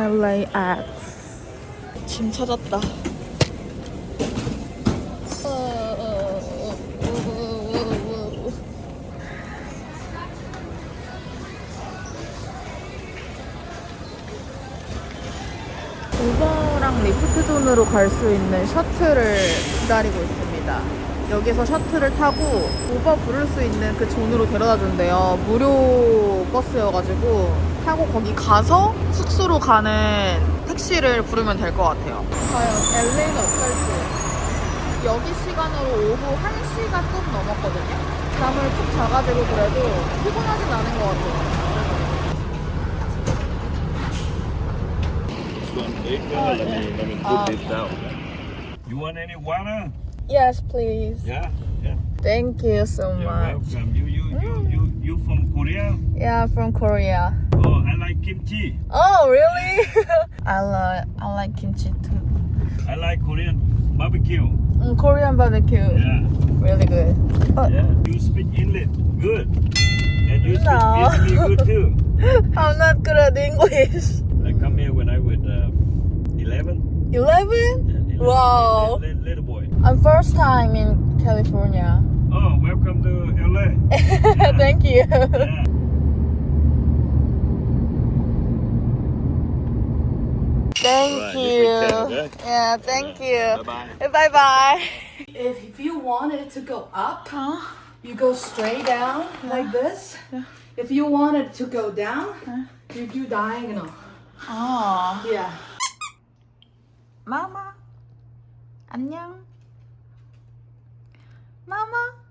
LAX. 짐 찾았다. 우버랑 리프트 존으로 갈 수 있는 셔틀을 기다리고 있습니다. 여기서 셔틀을 타고 우버 부를 수 있는 그 존으로 데려다 준대요. 무료 버스여가지고 타고 거기 가서 숙소로 가는 택시를 부르면 될 것 같아요. 과연 LA는 어떨지. 여기 시간으로 오후 1시가 좀 넘었거든요. 잠을 푹 자가지고 그래도 피곤하진 않은 것 같아요. Let me put this down. You want any water? Yes, please. Yeah, yeah. Thank you so You're much. welcome. You from Korea? Yeah, from Korea. Oh, I like kimchi. Oh, really? I like kimchi too. I like Korean barbecue. Korean barbecue. Yeah, Really good. yeah. You speak English good, and you speak No. Vietnamese good too. I'm not good at English. I come here when I was 11. 11? Yeah, 11. Wow. Little boy. I'm first time in California. Oh, welcome to LA. Yeah. Thank you. Yeah. Thank Alright, you. you take care, okay? Yeah, thank you. Bye-bye. Bye bye. If you want it to go up, you go straight down like this. If you want it to go down, you do diagonal. 아, Yeah. 마마. 안녕. 마마.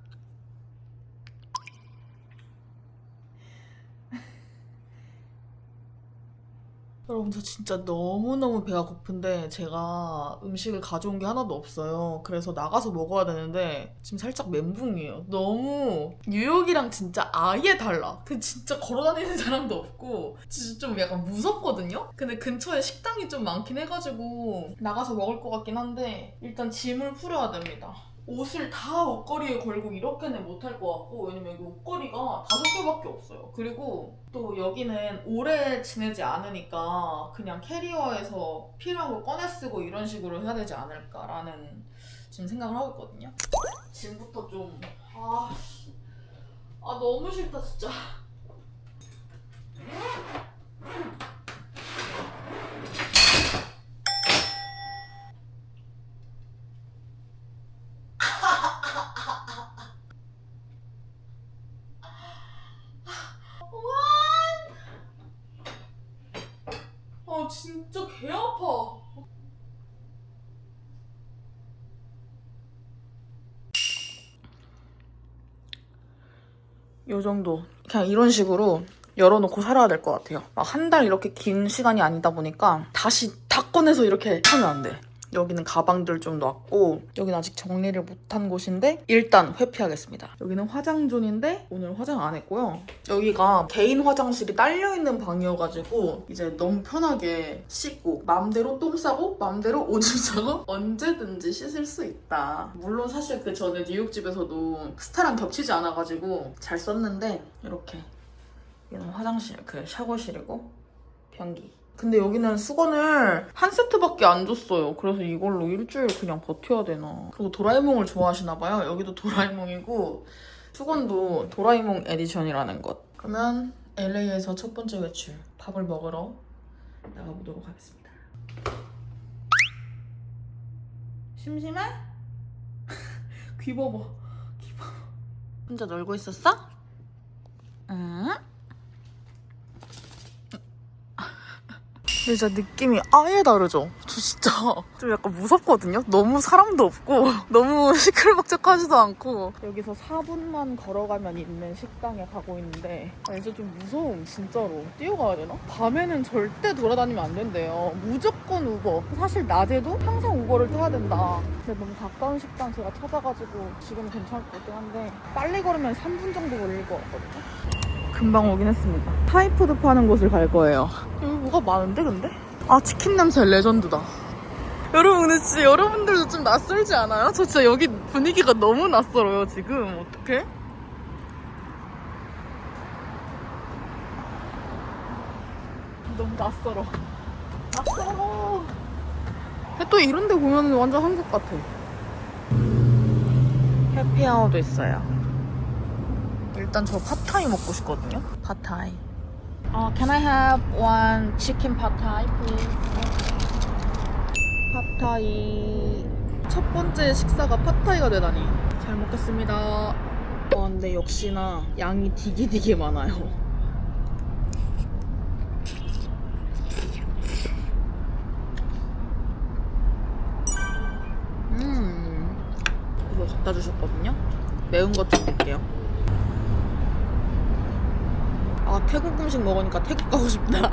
여러분, 저 진짜 너무너무 배가 고픈데 제가 음식을 가져온 게 하나도 없어요. 그래서 나가서 먹어야 되는데 지금 살짝 멘붕이에요. 너무 뉴욕이랑 진짜 아예 달라. 그 진짜 걸어다니는 사람도 없고 진짜 좀 약간 무섭거든요? 근데 근처에 식당이 좀 많긴 해가지고 나가서 먹을 것 같긴 한데 일단 짐을 풀어야 됩니다. 옷을 다 옷걸이에 걸고 이렇게는 못할 것 같고, 왜냐면 여기 옷걸이가 5개밖에 없어요. 그리고 또 여기는 오래 지내지 않으니까 그냥 캐리어에서 필요한 거 꺼내 쓰고 이런 식으로 해야 되지 않을까라는 지금 생각을 하고 있거든요. 짐부터 좀 너무 싫다 진짜. 진짜 개 아파. 요 정도. 그냥 이런 식으로 열어놓고 살아야 될 것 같아요. 막 한 달 이렇게 긴 시간이 아니다 보니까 다시 다 꺼내서 이렇게 하면 안 돼. 여기는 가방들 좀 놨고, 여기는 아직 정리를 못한 곳인데 일단 회피하겠습니다. 여기는 화장존인데 오늘 화장 안 했고요. 여기가 개인 화장실이 딸려있는 방이어가지고 이제 너무 편하게 씻고 맘대로 똥 싸고 맘대로 오줌 싸고 언제든지 씻을 수 있다. 물론 사실 그 전에 뉴욕집에서도 스타랑 겹치지 않아가지고 잘 썼는데, 이렇게 여기는 화장실, 그 샤워실이고 변기. 근데 여기는 수건을 한 세트밖에 안 줬어요. 그래서 이걸로 일주일 그냥 버텨야 되나. 그리고 도라에몽을 좋아하시나봐요. 여기도 도라에몽이고 수건도 도라에몽 에디션이라는 것. 그러면 LA에서 첫 번째 외출, 밥을 먹으러 나가보도록 하겠습니다. 심심해? 귀 봐봐. 귀 봐봐. 혼자 놀고 있었어? 응? 진짜 느낌이 아예 다르죠? 저 진짜 좀 약간 무섭거든요? 너무 사람도 없고 너무 시끌벅적하지도 않고. 여기서 4분만 걸어가면 있는 식당에 가고 있는데 이제 좀 무서움, 진짜로. 뛰어가야 되나? 밤에는 절대 돌아다니면 안 된대요. 무조건 우버. 사실 낮에도 항상 우버를 타야 된다. 근데 너무 가까운 식당 제가 찾아가지고 지금은 괜찮을 것 같긴 한데 빨리 걸으면 3분 정도 걸릴 것 같거든요. 금방 오긴 했습니다. 타이푸드 파는 곳을 갈 거예요. 여기 뭐가 많은데 근데? 치킨 냄새 레전드다. 여러분, 근데 진짜 여러분들도 좀 낯설지 않아요? 저 진짜 여기 분위기가 너무 낯설어요 지금. 어떡해? 너무 낯설어. 낯설어. 또 이런 데 보면 완전 한국 같아. 해피아워도 있어요. 일단 저 팟타이 먹고 싶거든요. 팟타이. Can I have one chicken pad thai, please? 팟타이. 첫 번째 식사가 팟타이가 되다니. 잘 먹겠습니다. 근데 역시나 양이 되게 많아요. 이거 갖다 주셨거든요. 매운 것 좀 볼게요. 태국 음식 먹으니까 태국 가고 싶다.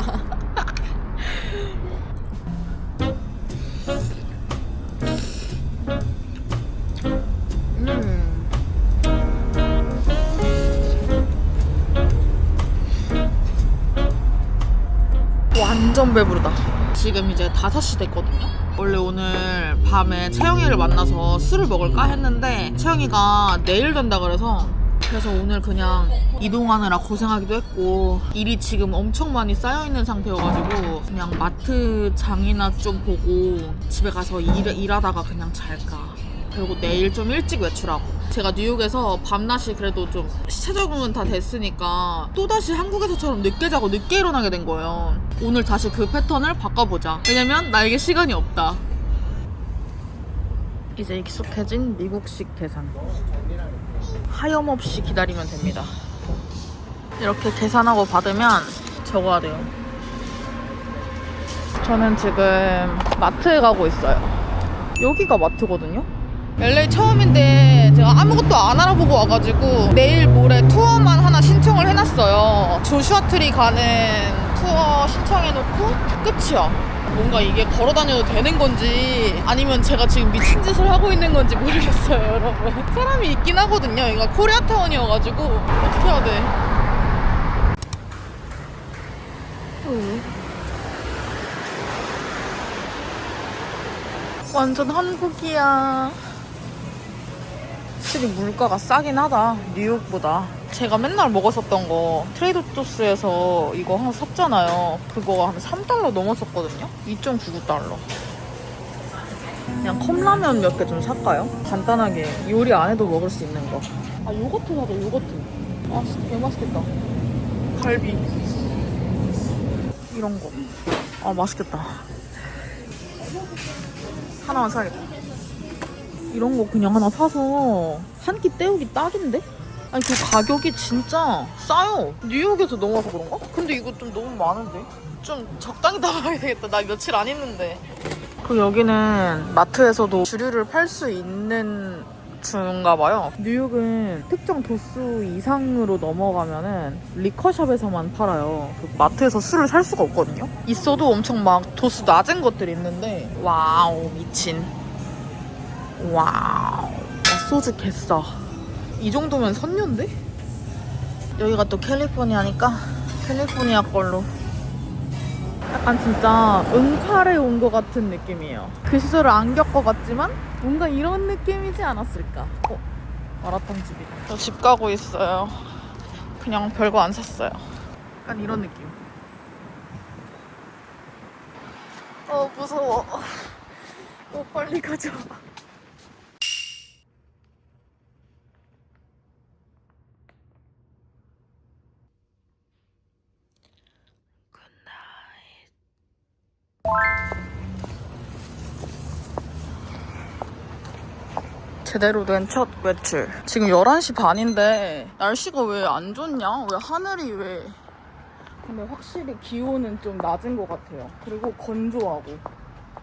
완전 배부르다. 지금 이제 5시 됐거든요. 원래 오늘 밤에 채영이를 만나서 술을 먹을까 했는데 채영이가 내일 된다 그래서 오늘 그냥 이동하느라 고생하기도 했고 일이 지금 엄청 많이 쌓여있는 상태여가지고 그냥 마트 장이나 좀 보고 집에 가서 일하다가 그냥 잘까. 그리고 내일 좀 일찍 외출하고. 제가 뉴욕에서 밤낮이 그래도 좀 시차 적응은 다 됐으니까 또다시 한국에서처럼 늦게 자고 늦게 일어나게 된 거예요. 오늘 다시 그 패턴을 바꿔보자. 왜냐면 나에게 시간이 없다. 이제 익숙해진 미국식 계산. 하염없이 기다리면 됩니다. 이렇게 계산하고 받으면 적어야 돼요. 저는 지금 마트에 가고 있어요. 여기가 마트거든요. LA 처음인데 제가 아무것도 안 알아보고 와가지고 내일 모레 투어만 하나 신청을 해놨어요. 조슈아 트리 가는 투어 신청해놓고 끝이야. 뭔가 이게 걸어다녀도 되는 건지 아니면 제가 지금 미친 짓을 하고 있는 건지 모르겠어요, 여러분. 사람이 있긴 하거든요. 여기가 코리아타운이어가지고 어떻게 해야 돼? 완전 한국이야. 확실히 물가가 싸긴 하다, 뉴욕보다. 제가 맨날 먹었었던 거 트레이더 조스에서 이거 하나 샀잖아요. 그거 한 $3 넘었었거든요. 2.99달러. 그냥 컵라면 몇 개 좀 살까요? 간단하게 요리 안 해도 먹을 수 있는 거. 요거트 사자, 요거트. 진짜 개맛있겠다. 갈비 이런 거. 맛있겠다. 하나만 사야겠다. 이런 거 그냥 하나 사서 한 끼 때우기 딱인데? 아니 그 가격이 진짜 싸요. 뉴욕에서 넘어서 그런가? 근데 이거 좀 너무 많은데? 좀 적당히 담아야 되겠다. 나 며칠 안 입는데. 그리고 여기는 마트에서도 주류를 팔 수 있는 주인가 봐요. 뉴욕은 특정 도수 이상으로 넘어가면은 리커샵에서만 팔아요. 그 마트에서 술을 살 수가 없거든요. 있어도 엄청 막 도수 낮은 것들이 있는데 와우 미친. 와우. 소주 개싸. 이 정도면 선녀인데? 여기가 또 캘리포니아니까 캘리포니아 걸로. 약간 진짜 응팔에 온 것 같은 느낌이에요. 그 시절을 안 겪어봤지만 뭔가 이런 느낌이지 않았을까. 마라탕 집이다. 저 집 가고 있어요. 그냥 별거 안 샀어요. 약간 이런 느낌. 무서워. 빨리 가자. 제대로 된 첫 외출. 지금 11시 반인데 날씨가 왜 안 좋냐? 왜 하늘이 왜... 근데 확실히 기온은 좀 낮은 것 같아요. 그리고 건조하고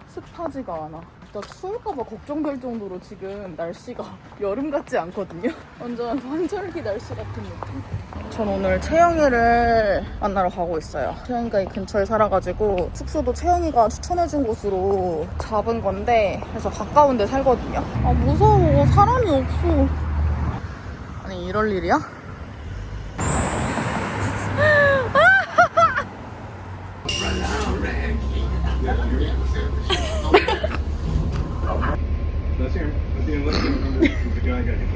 습하지가 않아. 진짜 추울까봐 걱정될 정도로 지금 날씨가 여름 같지 않거든요? 완전 환절기 날씨 같은 느낌? 전 오늘 채영이를 만나러 가고 있어요. 채영이가 이 근처에 살아가지고 숙소도 채영이가 추천해준 곳으로 잡은 건데 그래서 가까운 데 살거든요. 무서워. 사람이 없어. 아니 이럴 일이야?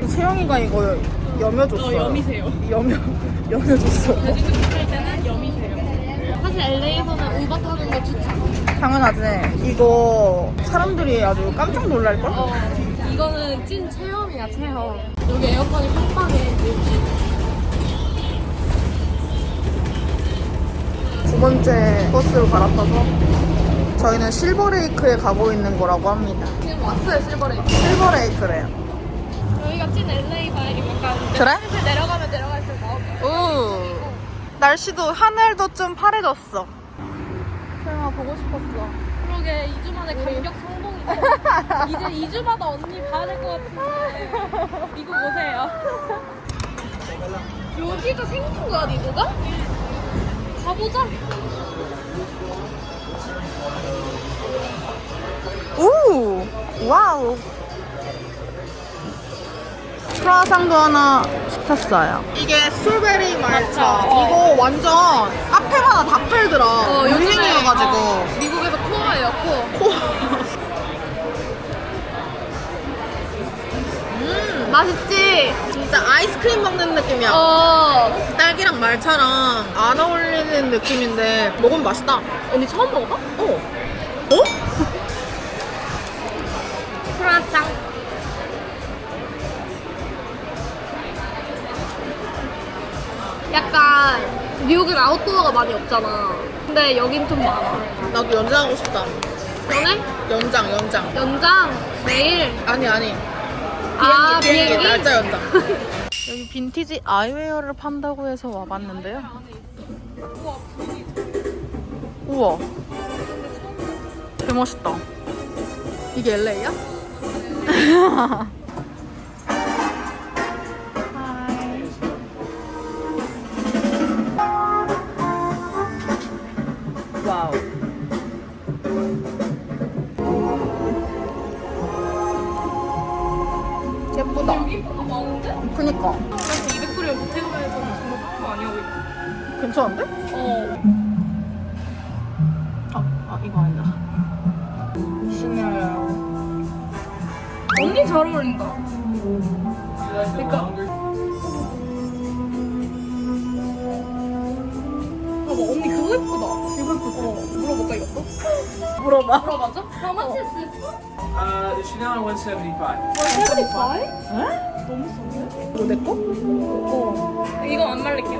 채영이가 이거 염여줬어요. 염이세요. 염여줬어. 제주도 갈 때는 염이세요. 사실 LA에서는 우버 타는 거 추천. 당연하지. 이거 사람들이 아주 깜짝 놀랄걸? 이거는 찐 체험이야, 체험. 여기 에어컨이 팡팡해. 두 번째 버스로 갈아타서 저희는 실버레이크에 가고 있는 거라고 합니다. 지금 왔어요, 실버레이크. 실버레이크래요. 여기가 찐 LA 바이 약간. 그래? 슬슬 내려가면 내려갈수록 나오고. 날씨도 하늘도 좀 파래졌어. 소영아 보고 싶었어. 그러게 2주 만에 감격 성공이네. 이제 2주마다 언니 봐야 될 것 같은데. 이거 보세요. 여기가 생긴 거야, 니도가? 가보자. 오! 와우! 크라상도 하나 시켰어요. 이게 스트로베리 말차. 이거 완전 카페마다 다 팔더라. 유행이어가지고. 미국에서 코어예요, 코어. 맛있지? 진짜 아이스크림 먹는 느낌이야. 딸기랑 말차랑 안 어울리는 느낌인데 먹으면 맛있다. 언니 처음 먹어봐? 어? 크라상. 약간 미국은 아웃도어가 많이 없잖아. 근데 여긴 좀 많아. 나도 연장하고 싶다. 연애? 연장. 연장? 내일? 아니. 아, 비행기 비행기? 날짜 연장. 여기 빈티지 아이웨어를 판다고 해서 와봤는데요. 우와. 개 멋있다. 이게 LA야? 와우. 예쁘다. 많은데? 그니까. 200불이면 모텔가에서 정말 싼 거 아니야? 괜찮은데? 이거 아니다. 슈넬. 언니 잘 어울린다. 그러니까. 봐봐, 언니 그거 예쁘다. 이거 예쁘다. 물어볼까, 이것도? 물어봐. 물어봐줘? How much is this? The Chanel 175. 175? 너무 싼데? 이거 내 거? 이거 안 말릴게요.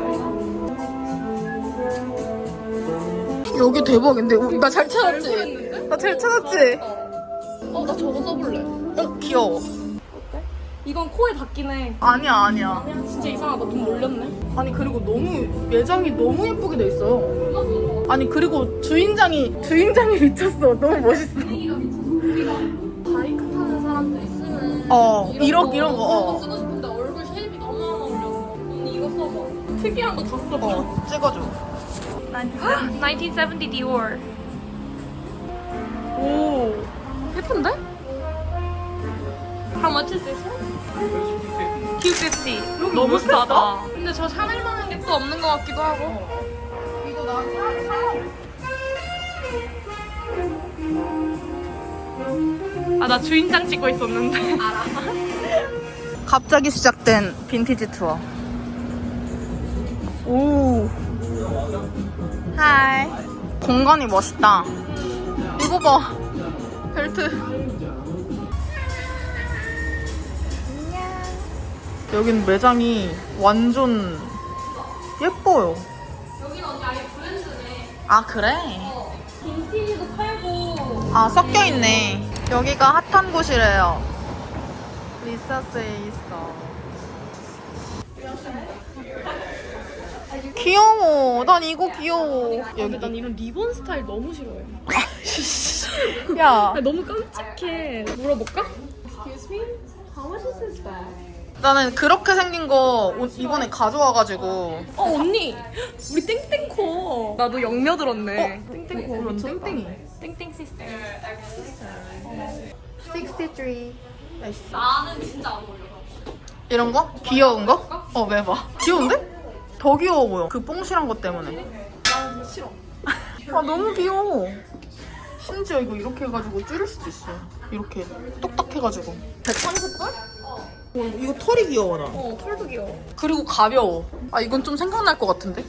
여기 대박인데? 나 잘 찾았지? 나 잘 찾았지? 나 저거 써볼래. 귀여워. 이건 코에 닿긴 해. 아니야. 진짜 이상하다. 좀 몰렸네. 아니, 그리고 너무, 매장이 너무 예쁘게 돼 있어요. 아니, 그리고 주인장이 미쳤어. 너무 멋있어. 바이크 타는 사람들 있으면 이런 거, 쓰고 싶은데 얼굴 쉐입이 너무 안 어울려서 언니 이거 써봐. 특이한 거 다 써봐. 찍어줘. 1970 Dior. 오. 예쁜데? How much is this one? 250. 너무 싸다. 근데 저 샤넬만한 게 또 없는 것 같기도 하고. 이거 나 사. 나 주인장 찍고 있었는데. 알아. 갑자기 시작된 빈티지 투어. 오. 하이. 공간이 멋있다. 이거 봐. 벨트. 여긴 매장이 완전 예뻐요. 여기는 언니 아예 브랜드네. 아, 그래? 빈티지도 팔고. 아, 섞여 있네. 여기가 핫한 곳이래요. 리사스에 있어. 귀여워. 난 이거 귀여워. 근데 난 이런 리본 스타일 너무 싫어해. 야, 너무 깜찍해. 물어볼까? Excuse me? How much is this bag? 나는 그렇게 생긴 거 이번에 가져와가지고. 언니! 우리 땡땡코. 나도 영며 들었네. 땡땡 그런 땡땡이. 땡땡 시스템. 63. 나는 진짜 안 어울려. 이런 거? 귀여운 거? 매봐. 귀여운데? 더 귀여워 보여. 그 뽕실한 것 때문에. 나는 싫어. 아, 너무 귀여워. 심지어 이거 이렇게 해가지고 줄일 수도 있어. 이렇게 똑딱해가지고. 130불? 이거 털이 귀여워, 나. 털도 귀여워. 그리고 가벼워. 아, 이건 좀 생각날 것 같은데?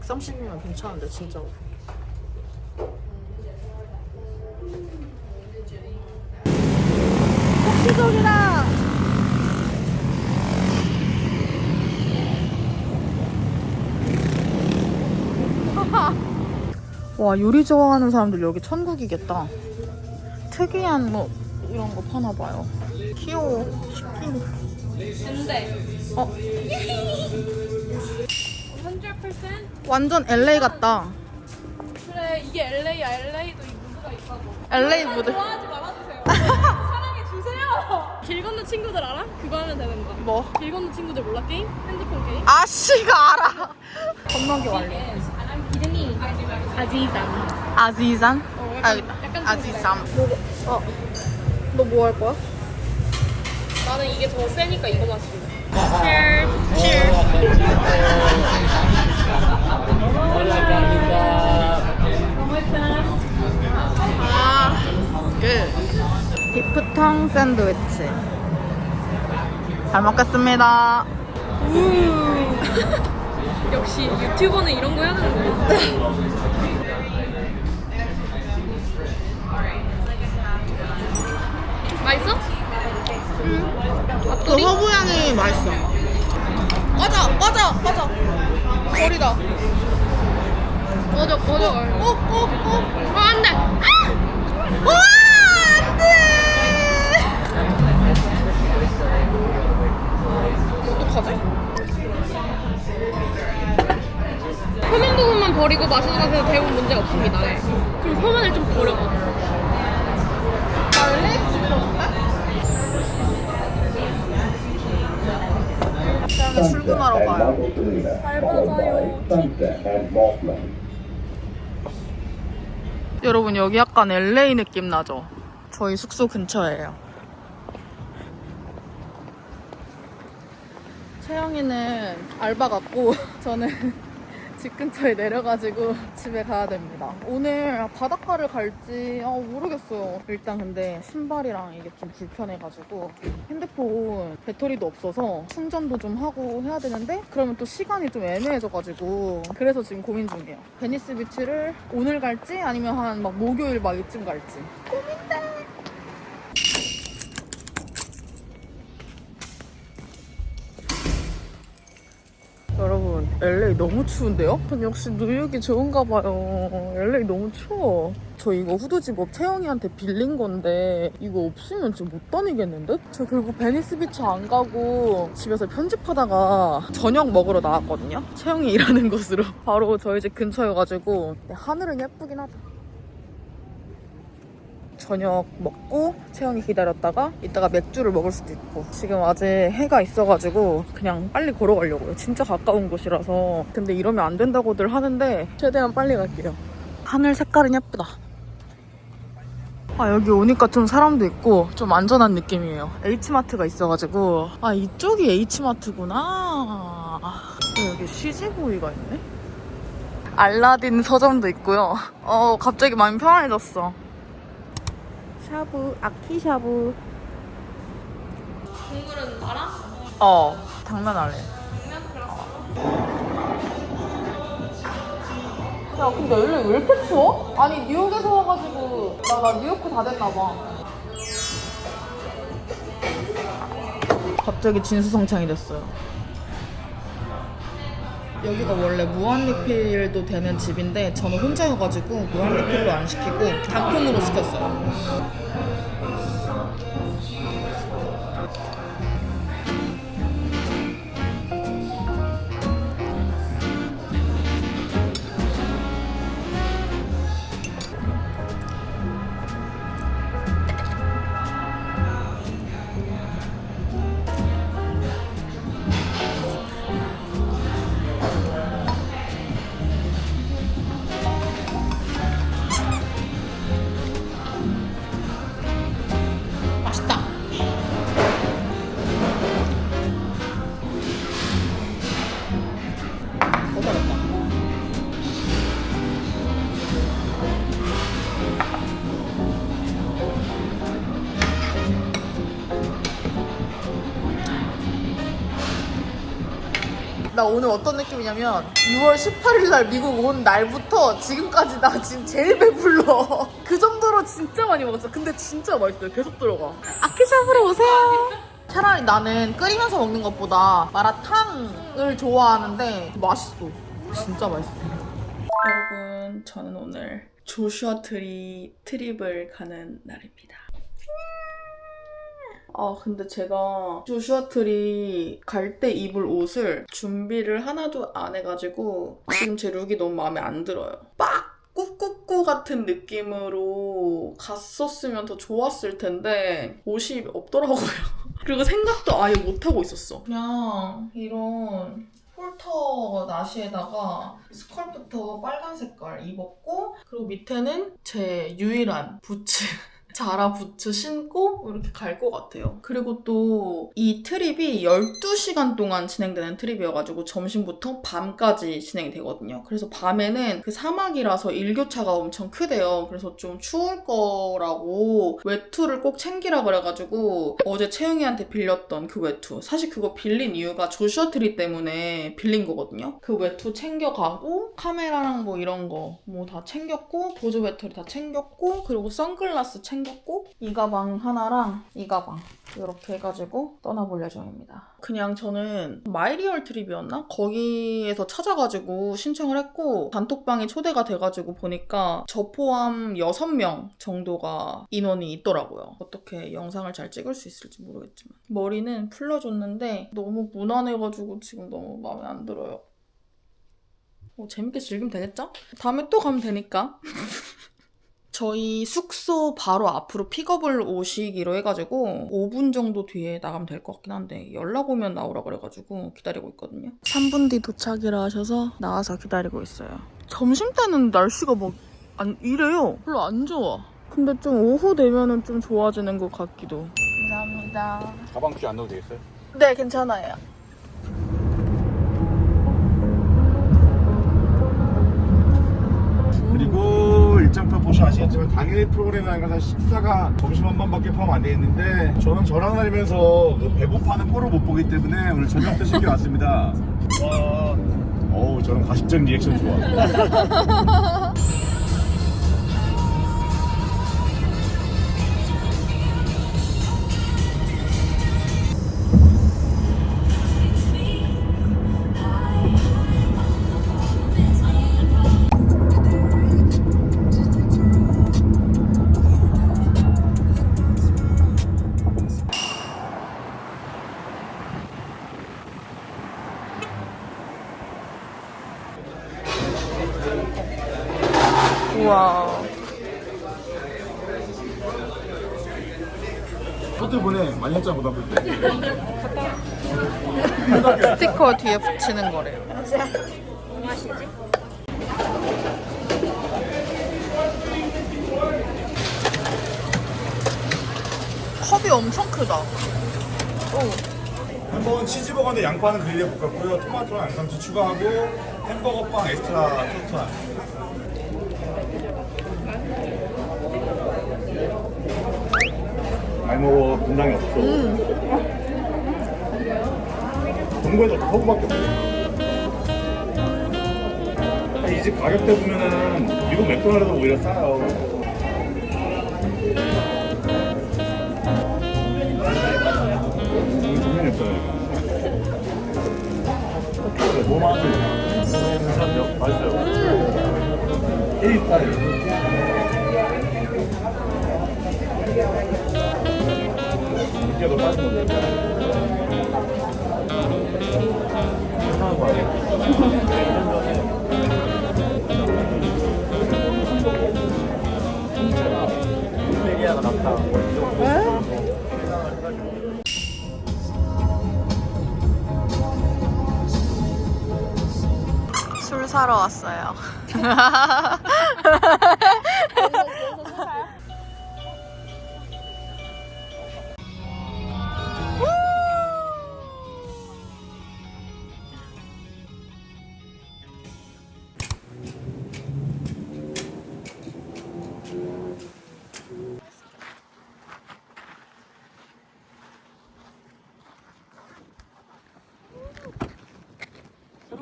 130이면 괜찮은데, 진짜로. 와, 요리 좋아하는 사람들 여기 천국이겠다. 특이한 뭐 이런 거 파나 봐요. 귀여워. 10kg. 근데 어, 100%? 완전 LA 같다. 그래 이게 LA야. LA도 이 무드가 있다고. LA 무드. 좋아하지 말아주세요. 사랑해 주세요. 길 건너 친구들 알아? 그거 하면 되는 거. 뭐? 길 건너 친구들 몰라? 게임? 핸드폰 게임? 아씨가 알아. 건너기 완료. 이름이 아지잔. 아지잔? 약간 아지삼. 너 뭐 할 거야? 나는 이게 더 세니까 이거 마실래. Cheers. 비프탕 샌드위치. 잘 먹겠습니다. 역시 유튜버는 이런 거 해야 되는구나. 맛있어? 그 허브향이 맛있어. 꺼져. 거리다. 꺼져. 안 돼. 어떡하지? 표면 부분만 버리고 마시는 것에는 대부분 문제 없습니다. 네. 그럼 표면을 좀 버려봐. 그냥 출근하러 가요. 여러분 여기 약간 LA 느낌 나죠? 저희 숙소 근처예요. 채영이는 알바 갔고 저는 집 근처에 내려가지고 집에 가야 됩니다. 오늘 바닷가를 갈지 모르겠어요. 일단 근데 신발이랑 이게 좀 불편해가지고 핸드폰 배터리도 없어서 충전도 좀 하고 해야 되는데 그러면 또 시간이 좀 애매해져가지고 그래서 지금 고민 중이에요. 베니스 비치를 오늘 갈지 아니면 한 막 목요일 막 이쯤 갈지 고민돼. 여러분 LA 너무 추운데요? 전 역시 뉴욕이 좋은가 봐요. LA 너무 추워. 저 이거 후드집업 채영이한테 빌린 건데 이거 없으면 진짜 못 다니겠는데? 저 결국 베니스 비치 안 가고 집에서 편집하다가 저녁 먹으러 나왔거든요. 채영이 일하는 곳으로. 바로 저희 집 근처여가지고 하늘은 예쁘긴 하다. 저녁 먹고 채영이 기다렸다가 이따가 맥주를 먹을 수도 있고 지금 아직 해가 있어가지고 그냥 빨리 걸어가려고요. 진짜 가까운 곳이라서. 근데 이러면 안 된다고들 하는데 최대한 빨리 갈게요. 하늘 색깔은 예쁘다. 여기 오니까 좀 사람도 있고 좀 안전한 느낌이에요. H마트가 있어가지고 이쪽이 H마트구나. 여기 CG보이가 있네. 알라딘 서점도 있고요. 갑자기 마음이 편안해졌어. 샤브, 아키샤브. 국물은 알아? 당면 알래. 야, 근데 LA 왜 이렇게 추워? 아니, 뉴욕에서 와가지고 나 뉴욕크 다 됐나봐. 갑자기 진수성찬이 됐어요. 여기가 원래 무한리필도 되는 집인데 저는 혼자여가지고 무한리필로 안 시키고 단품으로 시켰어요. 나 오늘 어떤 느낌이냐면 6월 18일 날 미국 온 날부터 지금까지 나 지금 제일 배불러. 그 정도로 진짜 많이 먹었어. 근데 진짜 맛있어요. 계속 들어가. 아키샵으로 오세요. 차라리 나는 끓이면서 먹는 것보다 마라탕을 좋아하는데 맛있어. 진짜 맛있어. 여러분, 저는 오늘 조슈아 트리 트립을 가는 날입니다. 근데 제가 조슈아 트리 갈 때 입을 옷을 준비를 하나도 안 해가지고 지금 제 룩이 너무 마음에 안 들어요. 빡! 꾸꾸꾸 같은 느낌으로 갔었으면 더 좋았을 텐데 옷이 없더라고요. 그리고 생각도 아예 못하고 있었어. 그냥 이런 폴터 나시에다가 스컬프터 빨간 색깔 입었고, 그리고 밑에는 제 유일한 부츠 자라 부츠 신고 이렇게 갈 것 같아요. 그리고 또 이 트립이 12시간 동안 진행되는 트립이어가지고 점심부터 밤까지 진행이 되거든요. 그래서 밤에는 그 사막이라서 일교차가 엄청 크대요. 그래서 좀 추울 거라고 외투를 꼭 챙기라 그래가지고 어제 채영이한테 빌렸던 그 외투, 사실 그거 빌린 이유가 조슈아 트리 때문에 빌린 거거든요. 그 외투 챙겨가고 카메라랑 뭐 이런 거 뭐 다 챙겼고, 보조 배터리 다 챙겼고, 그리고 선글라스 챙겼고, 이 가방 하나랑 이 가방 이렇게 해가지고 떠나볼 예정입니다. 그냥 저는 마이리얼 트립이었나? 거기에서 찾아가지고 신청을 했고, 단톡방에 초대가 돼가지고 보니까 저 포함 6명 정도가 인원이 있더라고요. 어떻게 영상을 잘 찍을 수 있을지 모르겠지만 머리는 풀러줬는데 너무 무난해가지고 지금 너무 마음에 안 들어요. 재밌게 즐기면 되겠죠? 다음에 또 가면 되니까. 저희 숙소 바로 앞으로 픽업을 오시기로 해가지고 5분 정도 뒤에 나가면 될 것 같긴 한데 연락 오면 나오라 그래가지고 기다리고 있거든요. 3분 뒤 도착이라 하셔서 나와서 기다리고 있어요. 점심때는 날씨가 막 이래요. 별로 안 좋아. 근데 좀 오후 되면은 좀 좋아지는 것 같기도. 감사합니다. 가방 혹시 안 넣어도 되겠어요? 네, 괜찮아요. 그리고 일정표 보시면 아시겠지만 당연히 프로그램이라는 것은 식사가 점심 한 번밖에 포함 안 돼 있는데 저는 저랑 다니면서 그 배고파는 꼴을 못 보기 때문에 오늘 저녁 때 챙겨 왔습니다. 와, 어우 저는 가식적 리액션 좋아. 우와. 그때 보내 많이 했잖아 고등학교 때. 스티커 뒤에 붙이는 거래요. 뭐 마시지? 컵이 엄청 크다. 햄버거는 치즈버거인데 양파는 그릴에 볶았고요. 토마토랑 양상추 추가하고 햄버거 빵 엑스트라 토스트. 많이 먹어. 분량이 없어. 동구에서 허브밖에 없어. 이 집 가격대 보면은 미국 맥도날드 오히려 싸요. 정말 예뻐요. 뭐 맛을? 괜찮죠? 맛있어요. A 스타일. 이게 더 빠진 건데. 괜찮은 거 아니에요? 이탈리아가 낫다. 술 사러 왔어요.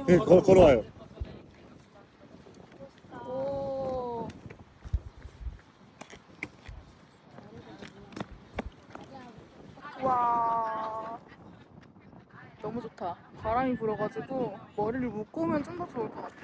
네, 걸어와요. 오. 와, 너무 좋다. 바람이 불어가지고 머리를 묶고 오면 좀 더 좋을 것 같아.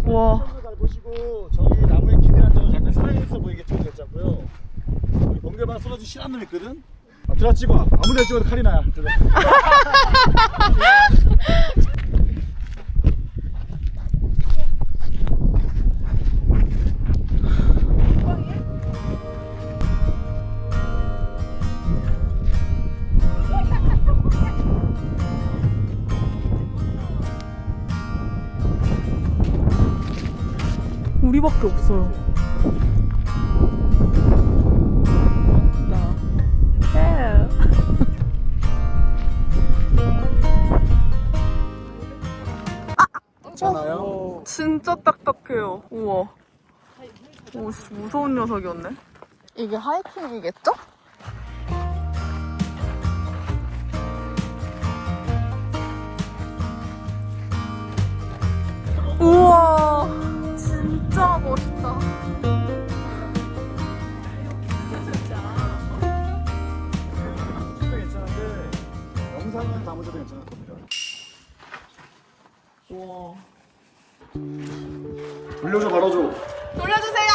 와. 잘 보시고 저기 나무에 기대한 점은 약간 살아있어 보이겠죠? 됐자고요. 여기 번개반 쏟아진 실한 놈 있거든? 아, 들어가 찍어. 아무 데나 찍어도 칼이 나야. 들어가. 우리밖에 없어요. 괜찮아요? 진짜 딱딱해요. 우와. 오씨, 무서운 녀석이었네. 이게 하이킹이겠죠? 우와, 진짜 멋있다. 진짜 괜찮은데 영상은 담으셔도 괜찮을 겁니다. 우와. 돌려줘, 말아줘. 돌려주세요.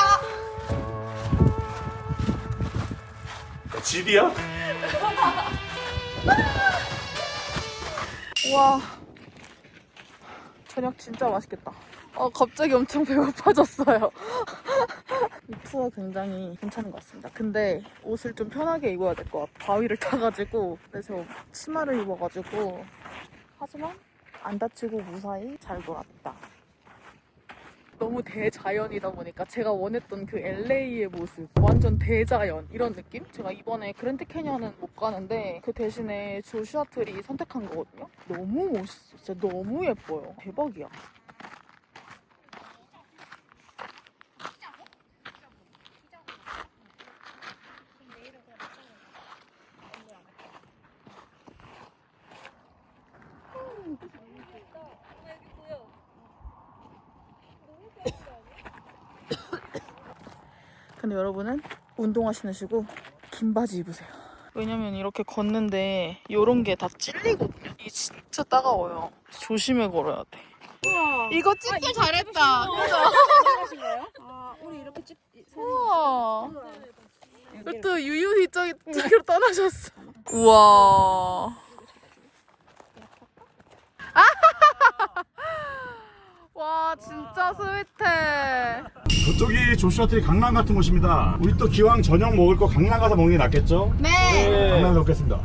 집이야? 우와. 저녁 진짜 맛있겠다. 갑자기 엄청 배고파졌어요. 이 투어 굉장히 괜찮은 것 같습니다. 근데 옷을 좀 편하게 입어야 될 것 같아요. 바위를 타가지고. 그래서 치마를 입어가지고. 하지만 안 다치고 무사히 잘 놀았다. 너무 대자연이다 보니까 제가 원했던 그 LA의 모습, 완전 대자연 이런 느낌? 제가 이번에 그랜드 캐니언은 못 가는데 그 대신에 조슈아 트리 선택한 거거든요. 너무 멋있어. 진짜 너무 예뻐요. 대박이야. 근데 여러분은 운동화 신으시고 긴 바지 입으세요. 왜냐면 이렇게 걷는데 요런 게 다 찔리거든요. 이게 진짜 따가워요. 조심해 걸어야 돼. 이거 찍기 잘했다. 우리 이렇게 찍. 우와. 또 유유히 저기로 떠나셨어. 우와. 와, 진짜 스윗해. 저쪽이 조슈아트리 강남 같은 곳입니다. 우리 또 기왕 저녁 먹을 거 강남 가서 먹는 게 낫겠죠? 네. 강남에서 먹겠습니다.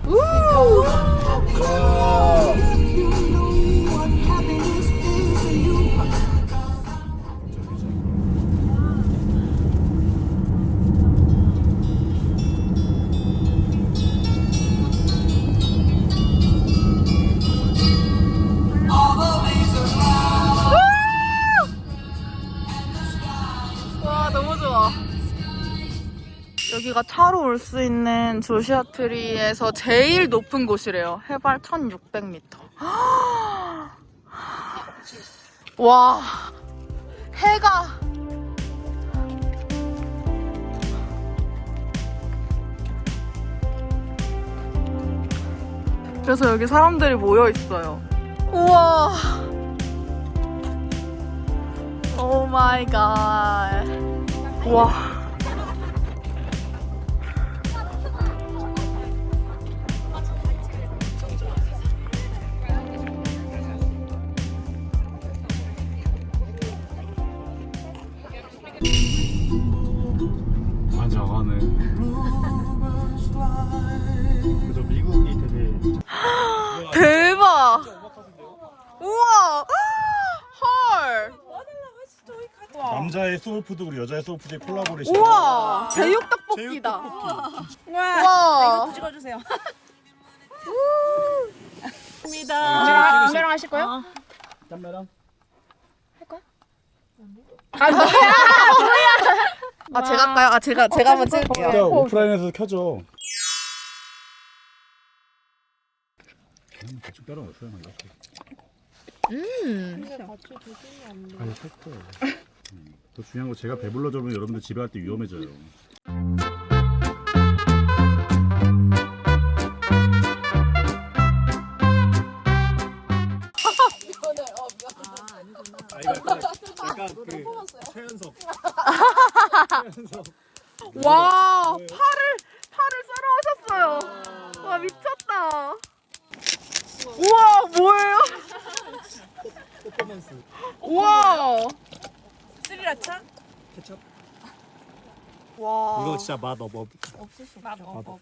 와, 너무 좋아. 여기가 차로 올 수 있는 조슈아 트리에서 제일 높은 곳이래요. 해발 1600m. 와, 해가. 그래서 여기 사람들이 모여 있어요. 우와. 오 마이 갓. 와. 반짝하네. 그래서 미국이 되게 대박. 우와. 헐. 남자의 소울푸드 그리고 여자의 소울푸드의 콜라보레이션. 우와. 제육 떡볶이다. 우와. 찍어주세요. 담배랑 하실 거예요? 담배랑. 아, 제가 할까요? 아, 제가 한번 찍을게요. 일단 오프라인에서 켜줘. 대충 따라왔어요, 근데 같이 드시면 안 돼. 아니 살쪄요. 더 중요한 거 제가 배불러져 보면 여러분들 집에 갈 때 위험해져요. 약간 그 최연석. 와, 팔을 썰어 오셨어요. 와, 미쳤다. 우와, 뭐예요? 퍼포먼스. 우와. 스리라차? 케첩. 와. 이거 진짜 맛 없어. 없을 수 없죠.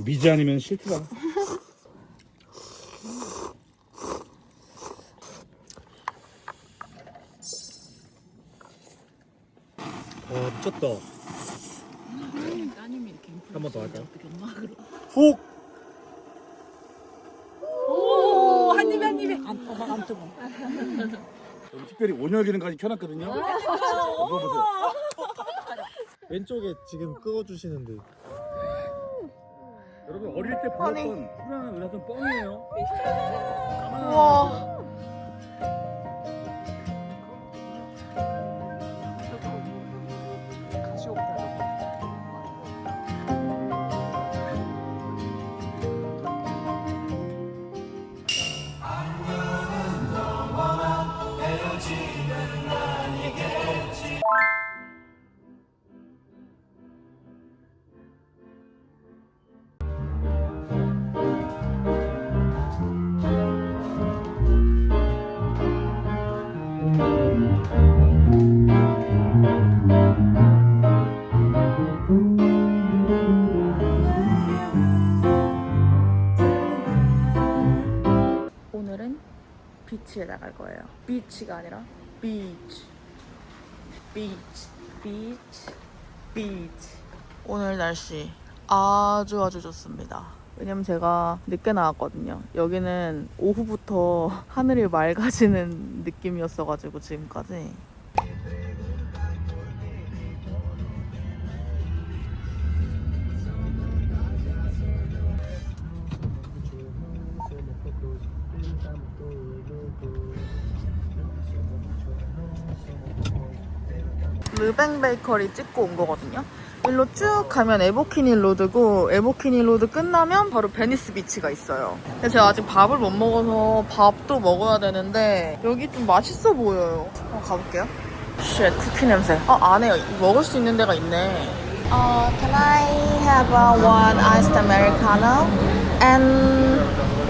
미지 아니면 싫더라. 미쳤다. 한 번 더 할까요? 훅! 오, 한 입에 한 입에. 안 뜨거. 여기 특별히 온열 기능까지 켜놨거든요. 먹어보세요. 왼쪽에 지금 끄어주시는데 여러분 어릴 때 보였던 불안한 의사선 뻥이에요. 우와. 오늘은 비치에 나갈 거예요. 비치가 아니라 비치. 비치. 비치. 비치. 오늘 날씨 아주 좋습니다. 왜냐면 제가 늦게 나왔거든요. 여기는 오후부터 하늘이 맑아지는 느낌이었어가지고 지금까지. 르뱅 베이커리 찍고 온 거거든요. 일로 쭉 가면 에보키니 로드고 에보키니 로드 끝나면 바로 베니스 비치가 있어요. 근데 제가 아직 밥을 못 먹어서 밥도 먹어야 되는데 여기 좀 맛있어 보여요. 가볼게요. 쉣, 쿠키 냄새. 안에 먹을 수 있는 데가 있네. Can I have one iced americano and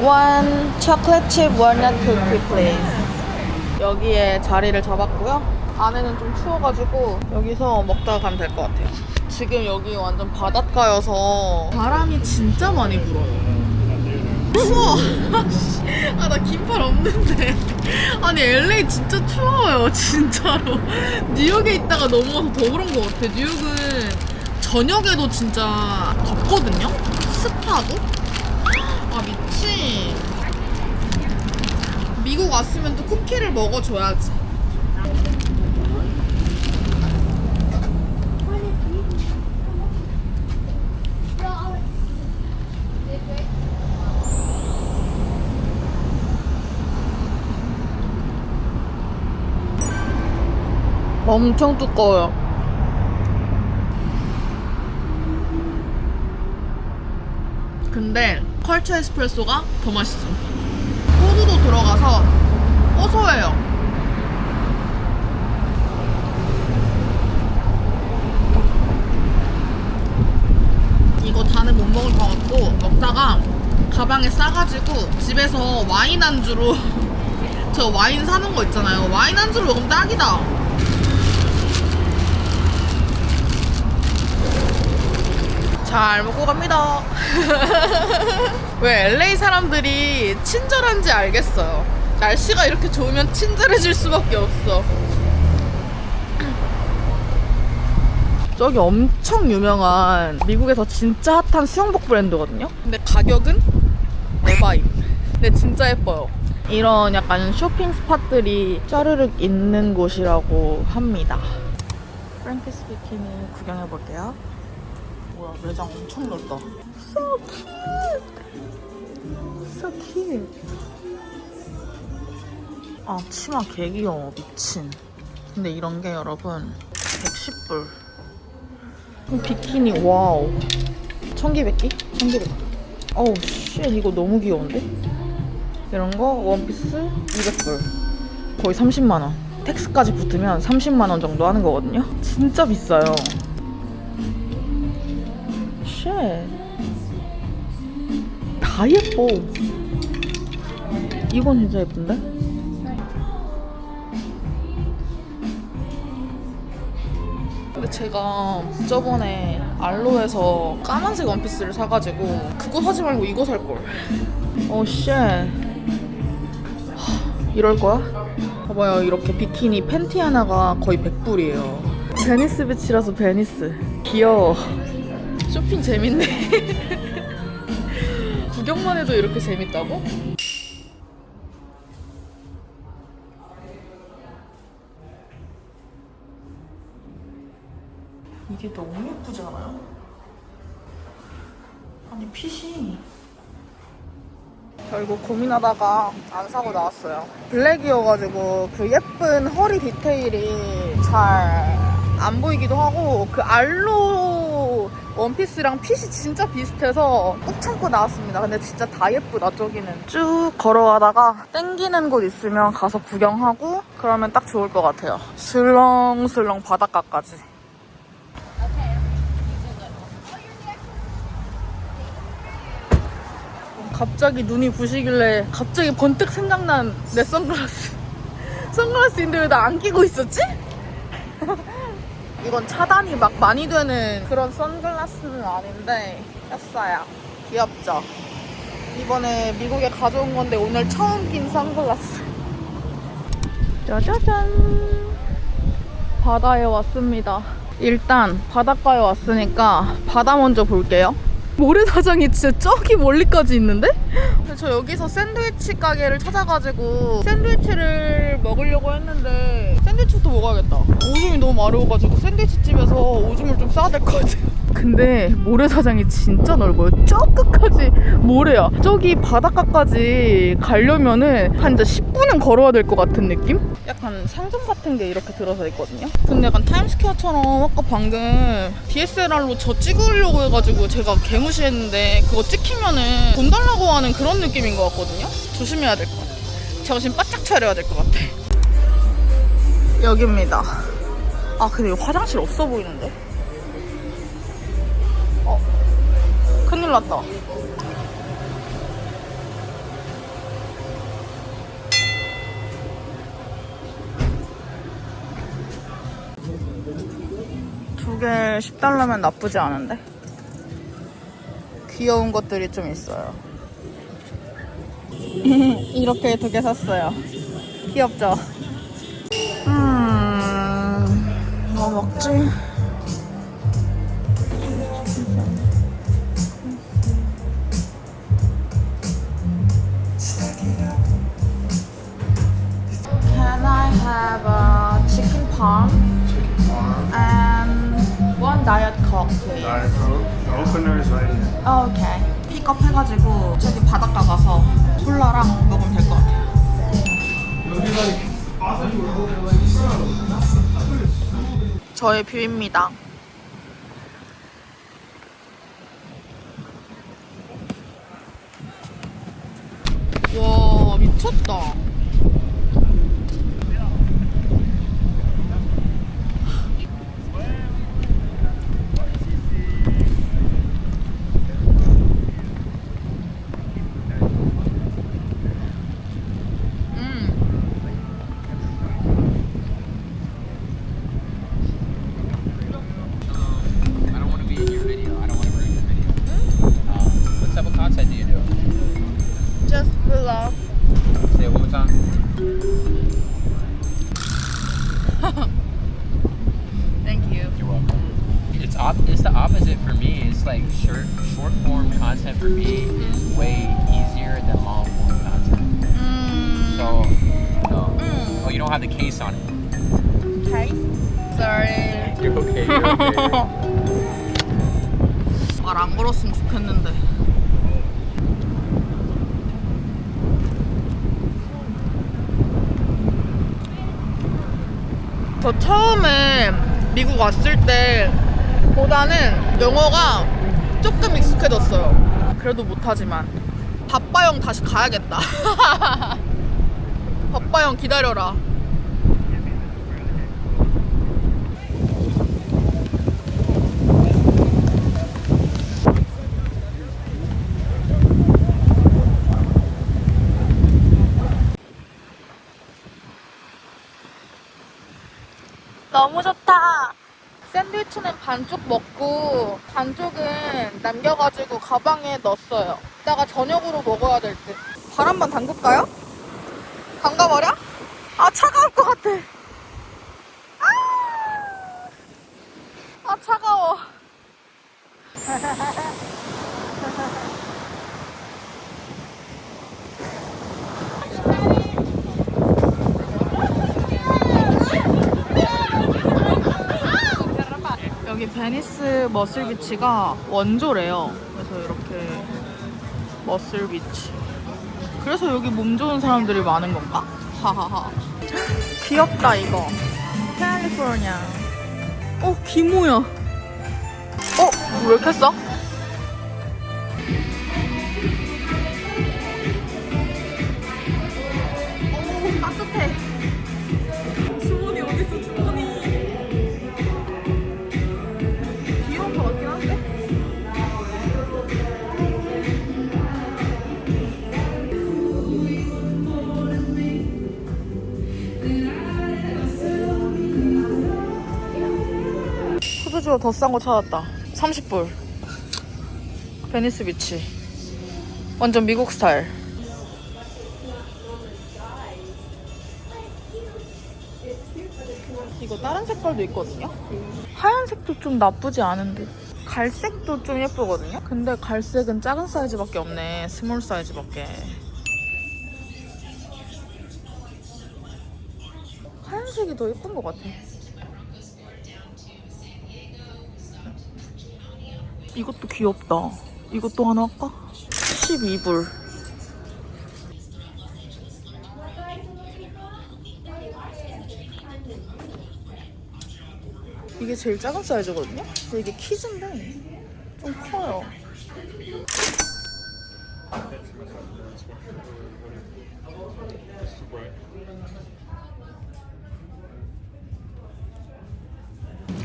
one chocolate chip walnut cookie please. 여기에 자리를 잡았고요. 안에는 좀 추워가지고 여기서 먹다가 가면 될 것 같아요. 지금 여기 완전 바닷가여서 바람이 진짜 많이 불어요. 추워. 나 긴팔 없는데. 아니 LA 진짜 추워요 진짜로. 뉴욕에 있다가 넘어와서 더 그런 것 같아. 뉴욕은 저녁에도 진짜 덥거든요. 습하고. 미친. 미국 왔으면 또 쿠키를 먹어줘야지. 엄청 두꺼워요. 근데 컬처 에스프레소가 더 맛있어. 호두도 들어가서 고소해요. 이거 다는 못 먹을 것 같고 먹다가 가방에 싸가지고 집에서 와인 안주로 저 와인 사는 거 있잖아요. 와인 안주로 먹으면 딱이다. 잘 먹고 갑니다. 왜 LA 사람들이 친절한지 알겠어요. 날씨가 이렇게 좋으면 친절해질 수밖에 없어. 저기 엄청 유명한 미국에서 진짜 핫한 수영복 브랜드거든요. 근데 가격은 에바임. 근데 진짜 예뻐요. 이런 약간 쇼핑 스팟들이 짜르륵 있는 곳이라고 합니다. 프랭키스 비키니 구경해볼게요. 뭐야, 매장 엄청 넓다. So cute! So cute. 아, 치마 개 귀여워. 미친. 근데 이런 게 여러분 110불. 비키니 와우. 1200개? 1200개. 어우 쉣, 이거 너무 귀여운데? 이런 거 원피스 200불. 거의 30만원. 텍스까지 붙으면 30만원 정도 하는 거거든요. 진짜 비싸요. 쉣. 다 예뻐. 이건 진짜 예쁜데? 근데 제가 저번에 알로에서 까만색 원피스를 사가지고 그거 사지 말고 이거 살걸. 쉣. 이럴 거야? 봐봐요, 이렇게 비키니 팬티 하나가 거의 100불이에요. 베니스 비치라서 베니스. 귀여워. 쇼핑 재밌네. 구경만 해도 이렇게 재밌다고? 이게 너무 예쁘지 않아요? 아니 핏이 결국 고민하다가 안 사고 나왔어요. 블랙이어가지고 그 예쁜 허리 디테일이 잘 안 보이기도 하고 그 알로 원피스랑 핏이 진짜 비슷해서 꾹 참고 나왔습니다. 근데 진짜 다 예쁘다. 저기는 쭉 걸어가다가 땡기는 곳 있으면 가서 구경하고 그러면 딱 좋을 것 같아요. 슬렁슬렁 바닷가까지. 갑자기 눈이 부시길래 갑자기 번뜩 생각난 내 선글라스. 선글라스인데 왜 나 안 끼고 있었지? 이건 차단이 막 많이 되는 그런 선글라스는 아닌데 꼈어요. 귀엽죠? 이번에 미국에 가져온 건데 오늘 처음 낀 선글라스. 짜자잔. 바다에 왔습니다. 일단 바닷가에 왔으니까 바다 먼저 볼게요. 모래사장이 진짜 저기 멀리까지 있는데? 저 여기서 샌드위치 가게를 찾아가지고 샌드위치를 먹으려고 했는데 샌드위치부터 먹어야겠다. 오줌이 너무 마려워가지고 샌드위치 집에서 오줌을 좀 싸야 될 것 같아요. 근데 모래사장이 진짜 넓어요. 저 끝까지 모래야. 저기 바닷가까지 가려면은 한 10분은 걸어야 될 것 같은 느낌? 약간 상점 같은 게 이렇게 들어서 있거든요. 근데 약간 타임스퀘어처럼 아까 방금 DSLR로 저 찍으려고 해가지고 제가 개무시했는데 그거 찍히면은 돈 달라고 하는 그런 느낌인 것 같거든요. 조심해야 될 것 같아. 정신 바짝 차려야 될 것 같아. 여기입니다. 아 근데 여기 화장실 없어 보이는데? 큰일 났다. 두 개 10달러면 나쁘지 않은데? 귀여운 것들이 좀 있어요. 이렇게 2개 샀어요. 귀엽죠? 뭐 먹지? Can I have a chicken parm and one diet coke, please? Diet Coke. The opener is right here. Oh, okay. 픽업 해가지고 저기 바닷가 가서 콜라랑 먹으면 될 것 같아요. 저의 뷰입니다. 와, 미쳤다. I don't want to be in your video. I don't want to ruin your video. What type of content do you do? Just vlog. Say it one more time. Thank you. You're welcome. It's the opposite for me. It's like short form content for me is way easier than long form content. So, no. Oh, you don't have the case on it. Case? Sorry. You're okay. You're okay. 말 안 걸었으면 좋겠는데. 저 처음에 미국 왔을 때보다는 영어가 조금 익숙해졌어요. 그래도 못하지만 바빠형 다시 가야겠다. 바빠형 기다려라. 너무 좋다. 샌드위치는 반쪽 먹고 반쪽은 남겨가지고 가방에 넣었어요. 이따가 저녁으로 먹어야 될 듯. 발 한번 담글까요? 담가버려? 아 차가울 것 같아. 아 차가워. 여기 베니스 머슬 비치가 원조래요. 그래서 이렇게 머슬 비치. 그래서 여기 몸 좋은 사람들이 많은 건가? 하하하. 귀엽다 이거. 캘리포니아. 기모야. 왜 이렇게 써? 따뜻해. 주머니 어딨어 주머니. 귀여운 거 같긴 한데? 소주가 더 싼 거 찾았다. 30불. 베니스 비치. 완전 미국 스타일. 이거 다른 색깔도 있거든요? 하얀색도 좀 나쁘지 않은데 갈색도 좀 예쁘거든요? 근데 갈색은 작은 사이즈밖에 없네. 스몰 사이즈밖에. 하얀색이 더 예쁜 것 같아. 이것도 귀엽다. 이것도 하나 할까? 12불. 이게 제일 작은 사이즈거든요? 근데 이게 키즈인데 좀 커요.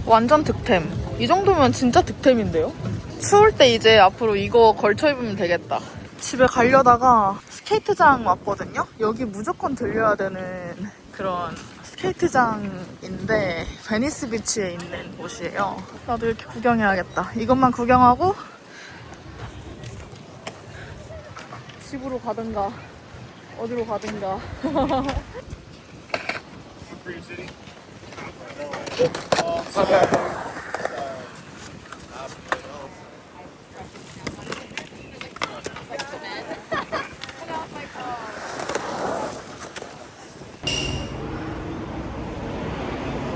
완전 득템. 이 정도면 진짜 득템인데요? 추울 때 이제 앞으로 이거 걸쳐 입으면 되겠다. 집에 가려다가 스케이트장 왔거든요? 여기 무조건 들려야 되는 그런 스케이트장인데 베니스 비치에 있는 곳이에요. 나도 이렇게 구경해야겠다. 이것만 구경하고 집으로 가든가 어디로 가든가.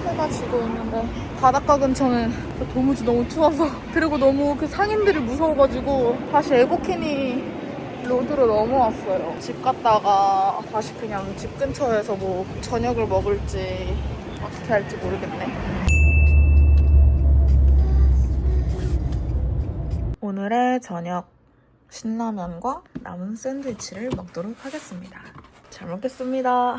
해가 지고 있는데 바닷가 근처는 도무지 너무 추워서 그리고 너무 그 상인들이 무서워가지고 다시 에버키니 로드로 넘어왔어요. 집 갔다가 다시 그냥 집 근처에서 뭐 저녁을 먹을지 어떻게 할지 모르겠네. 오늘의 저녁 신라면과 남은 샌드위치를 먹도록 하겠습니다. 잘 먹겠습니다.